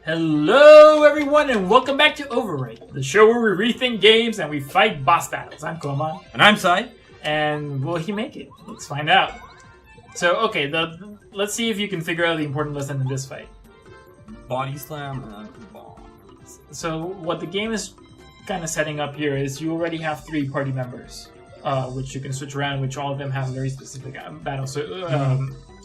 Hello everyone and welcome back to OVERWRITE, the show where we rethink games and we fight boss battles. I'm Koma. And I'm Sai. And will he make it? Let's find out. So, okay, let's see if you can figure out the important lesson in this fight. Body slam and bombs. So, what the game is kind of setting up here is you already have 3 party members, which you can switch around, which all of them have very specific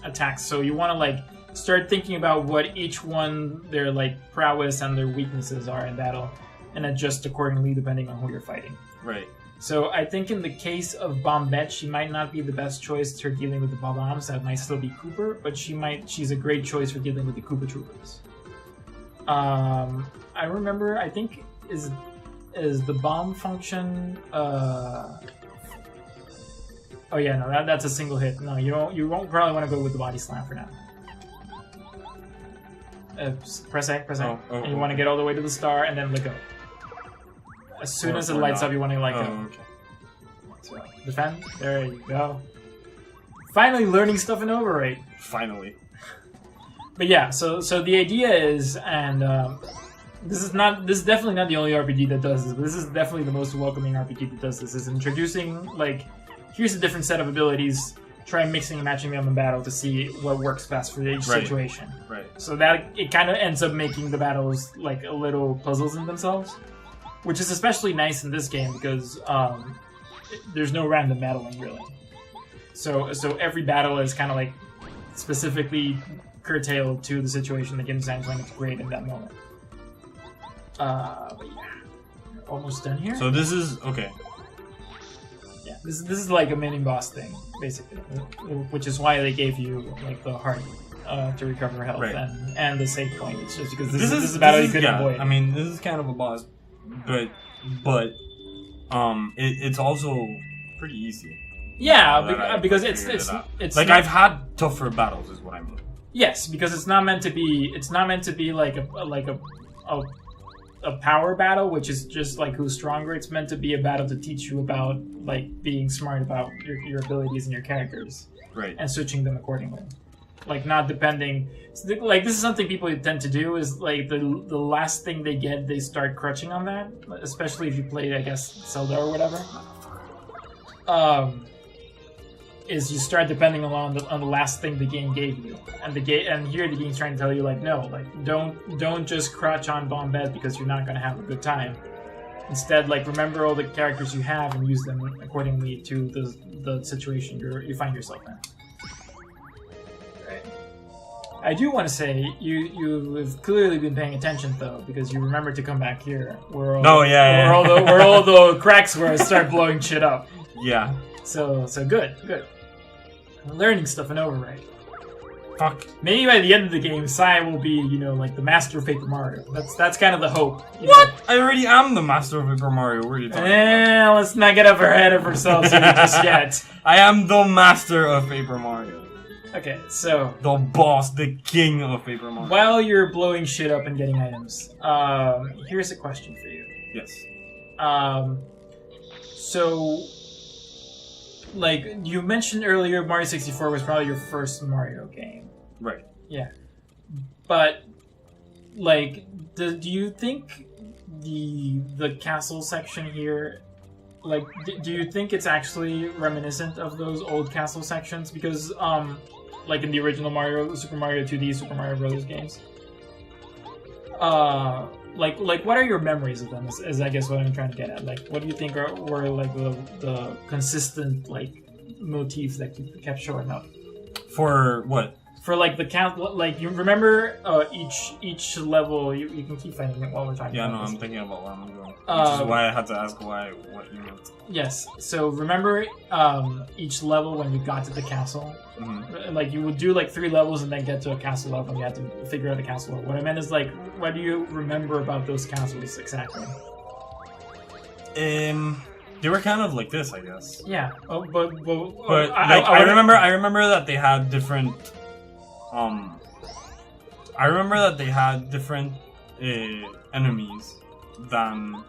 attacks. So you want to start thinking about what each one, their prowess and their weaknesses are in battle, and adjust accordingly depending on who you're fighting. Right. So I think in the case of Bombette, she might not be the best choice for dealing with the bombs. That might still be Cooper, but she's a great choice for dealing with the Koopa Troopers. I remember, I think is the bomb function. Oh yeah, no, that's a single hit. No, you won't probably want to go with the body slam for now. Press A, and you want to get all the way to the star and then let go. As soon as it lights up, you want to let go. Okay. So, defend. There you go. Finally learning stuff in OVERWRITE. Finally. But yeah, so the idea is, and this is definitely not the only RPG that does this, but this is definitely the most welcoming RPG that does this, is introducing, here's a different set of abilities, try mixing and matching them in battle to see what works best for each situation. Right. So that it kind of ends up making the battles like a little puzzles in themselves, which is especially nice in this game because there's no random battling really. So every battle is kind of specifically curtailed to the situation the game design trying to create in that moment. But yeah, we're almost done here. So this is okay. Yeah, this is like a mini boss thing, basically, which is why they gave you the heart to recover health and the save point. It's just because this is a battle you couldn't avoid. I mean, this is kind of a boss, but it's also pretty easy. Yeah, because it's I've had tougher battles, is what I mean. Yes, because it's not meant to be like a power battle, which is just who's stronger. It's meant to be a battle to teach you about being smart about your abilities and your characters, right? And switching them accordingly, not depending. This is something people tend to do is the last thing they get, they start crutching on that, especially if you play, I guess, Zelda or whatever. Is you start depending on the last thing the game gave you, and here the game's trying to tell you no, don't just crutch on Bombette because you're not going to have a good time. Instead, remember all the characters you have and use them accordingly to the situation you find yourself in. Right. I do want to say you've clearly been paying attention though, because you remember to come back here where all the cracks where I start blowing shit up. Yeah. So good. I'm learning stuff in OVERWRITE. Fuck. Maybe by the end of the game, Sai will be, the master of Paper Mario. That's kind of the hope. What? I already am the master of Paper Mario. What are you talking about? Let's not get up ahead of ourselves here just yet. I am the master of Paper Mario. Okay, so the boss, the king of Paper Mario. While you're blowing shit up and getting items, here's a question for you. Yes. So, you mentioned earlier, Mario 64 was probably your first Mario game. Right. Yeah. But, do you think the castle section here, do you think it's actually reminiscent of those old castle sections? Because, in the original Super Mario 2D, Super Mario Bros. Games, what are your memories of them? Is I guess what I'm trying to get at. What do you think were the consistent motifs that kept showing up? For what? For the count, you remember each level. You can keep finding it while we're talking. Yeah, about no, this. I'm thinking about where I'm going. Which is why I had to ask what you meant. Yes. So remember each level when you got to the castle. Mm-hmm. You would do 3 levels and then get to a castle level and you had to figure out the castle level. What I meant is what do you remember about those castles exactly? They were kind of like this, I guess. Yeah. Oh, but I remember that they had different I remember that they had different enemies than.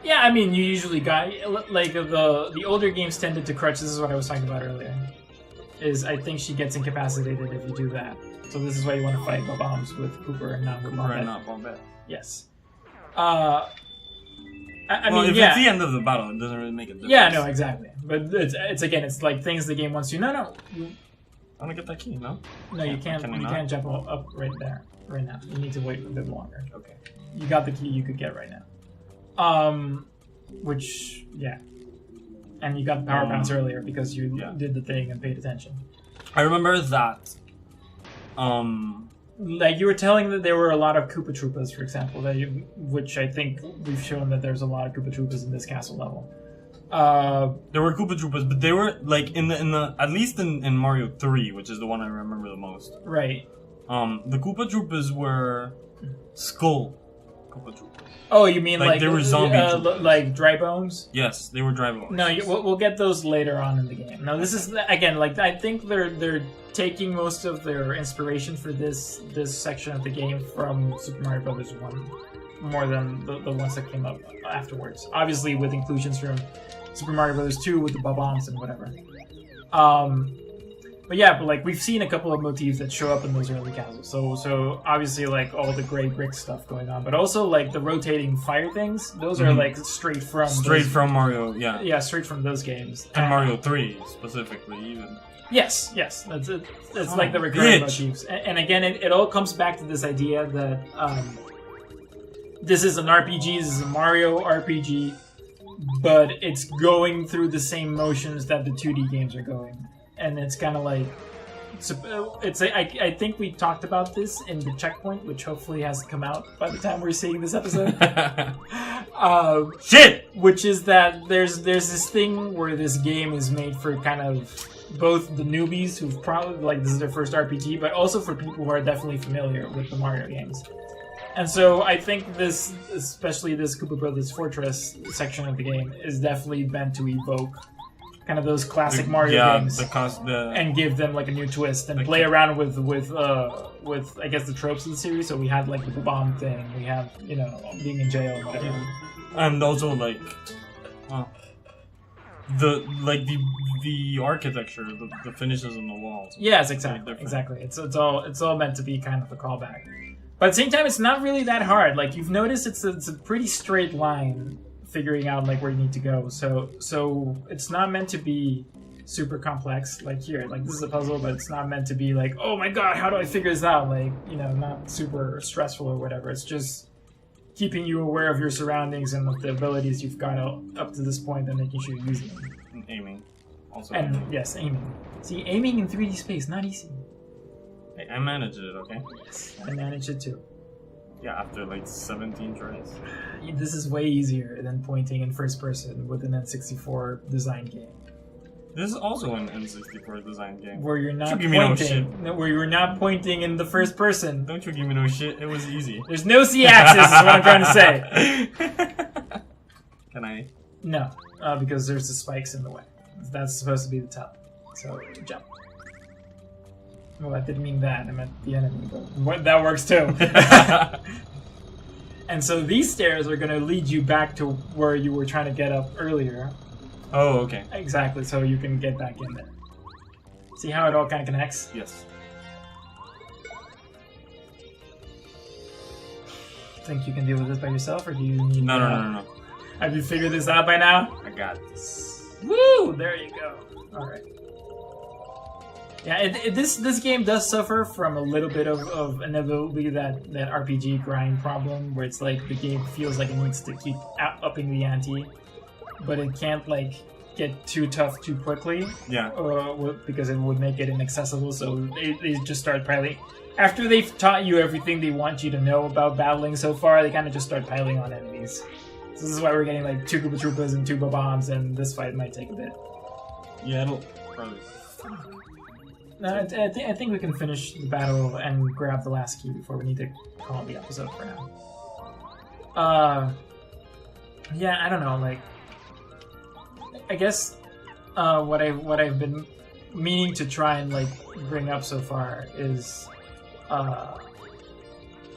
Yeah, I mean, you usually got the older games tended to crutch. This is what I was talking about earlier. Is I think she gets incapacitated if you do that. So this is why you want to fight bombs with Cooper and not with Cooper and Bombette. not Bombette. Yes. I Well, mean, if yeah. it's the end of the battle, it doesn't really make a difference. Yeah, no, exactly. But it's again, it's like things the game wants you. No, you, I want to get that key, no? no, you can't. Can I You not? can't jump up right there, right now. You need to wait a bit longer. Okay. You got the key you could get right now. Which yeah, and you got the power bounce earlier because you did the thing and paid attention. I remember that. Like you were telling that there were a lot of Koopa Troopas, for example, which I think we've shown that there's a lot of Koopa Troopas in this castle level. There were Koopa Troopas, but they were like in the at least in Mario 3, which is the one I remember the most. Right. The Koopa Troopas were skull Koopa Troopas. Oh, you mean like they were zombie Troopas. like dry bones? Yes, they were dry bones. No, we'll get those later on in the game. No, this is again like I think they're taking most of their inspiration for this section of the game from Super Mario Brothers 1, more than the ones that came up afterwards. Obviously, with inclusions from Super Mario Brothers 2 with the bombs and whatever. But yeah, but like we've seen a couple of motifs that show up in those early castles. So obviously like all the gray brick stuff going on, but also like the rotating fire things. Those are like straight from Mario, yeah. Yeah, straight from those games. And Mario 3 specifically, even. Yes, that's it. It's like the recurring motifs, and again, it all comes back to this idea that this is an RPG. This is a Mario RPG, but it's going through the same motions that the 2D games are going. And it's kind of like, I think we talked about this in the checkpoint, which hopefully has come out by the time we're seeing this episode. Shit! Which is that there's this thing where this game is made for kind of both the newbies who've probably, like, this is their first RPG, but also for people who are definitely familiar with the Mario games. And so I think this, especially this Koopa Brothers Fortress section of the game, is definitely meant to evoke kind of those classic Mario games, and give them like a new twist and play around with I guess the tropes of the series. So we had like the bomb thing, we have being in jail and whatever, and also like the architecture, the finishes on the walls. Yes, exactly. It's all meant to be kind of a callback, but at the same time, it's not really that hard. Like you've noticed, it's a pretty straight line. Figuring out like where you need to go, so it's not meant to be super complex. Like here, like this is a puzzle, but it's not meant to be like, oh my god, how do I figure this out? Like not super stressful or whatever. It's just keeping you aware of your surroundings and of the abilities you've got up to this point, and making sure you're using them. And aiming, also. And yes, aiming. See, aiming in 3D space, not easy. Hey, I managed it. Okay. Yes, I managed it too. Yeah, after like 17 tries. This is way easier than pointing in first person with an N64 design game. This is also an N64 design game. Where you're not pointing. No shit. Where you're not pointing in the first person. Don't you give me no shit. It was easy. There's no Z-axis, is what I'm trying to say. Can I? No, because there's the spikes in the way. That's supposed to be the top. So jump. Well, I didn't mean that. I meant the enemy, but that works too. And so these stairs are going to lead you back to where you were trying to get up earlier. Oh, okay. Exactly, so you can get back in there. See how it all kind of connects? Yes. Think you can deal with this by yourself, or do you need... No. Have you figured this out by now? I got this. Woo! There you go. Alright. Yeah, this game does suffer from a little bit of inevitably that RPG grind problem, where it's like the game feels like it needs to keep upping the ante, but it can't like get too tough too quickly. Yeah. Because it would make it inaccessible. So they just start piling. After they've taught you everything they want you to know about battling so far, they kind of just start piling on enemies. So this is why we're getting like 2 Koopa Troopas and 2 bombs, and this fight might take a bit. Yeah, it'll probably. No, I think we can finish the battle and grab the last key before we need to call the episode for now. Yeah, I don't know. Like, I guess what I've been meaning to try and like bring up so far is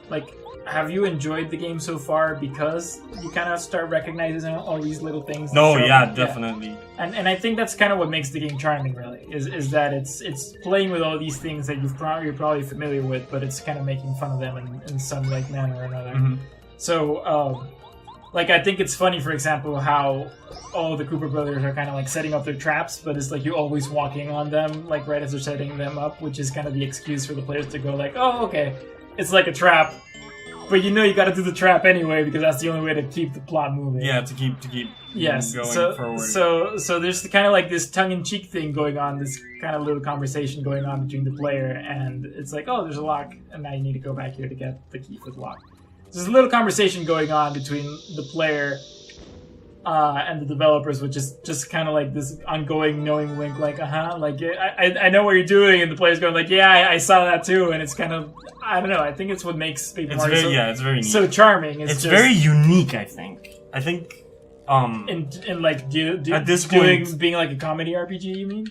like have you enjoyed the game so far because you kind of start recognizing all these little things? No, that show yeah, up? definitely. And I think that's kind of what makes the game charming, really, is that it's playing with all these things that you're probably familiar with, but it's kind of making fun of them in some like manner or another. Mm-hmm. So, like, I think it's funny, for example, how all the Cooper brothers are kind of like setting up their traps, but it's like you're always walking on them, like right as they're setting them up, which is kind of the excuse for the players to go like, oh, okay, it's like a trap. But you know you gotta do the trap anyway because that's the only way to keep the plot moving. Yeah, to keep yes. going forward. So there's kind of like this tongue-in-cheek thing going on, this kind of little conversation going on between the player, and it's like, oh, there's a lock, and now you need to go back here to get the key for the lock. There's a little conversation going on between the player and the developers, which is just kind of like this ongoing knowing wink, like, like, I know what you're doing, and the player's going like, yeah, I saw that too, and it's kind of, I don't know, I think it's what makes Paper Mario it's very neat. so charming. It's just very unique, I think. In like, at this point, being like a comedy RPG, you mean?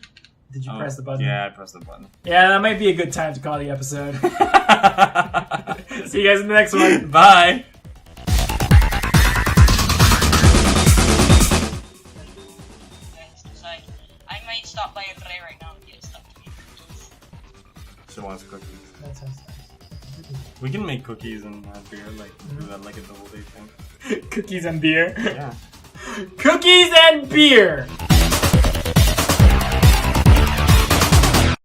Did you press the button? Yeah, I pressed the button. Yeah, that might be a good time to call the episode. See you guys in the next one. Bye! I might stop by your tray right now and get stuff to make cookies. She wants cookies. We can make cookies and have beer, like, do that like a double day thing. Cookies and beer. Yeah. Cookies and beer!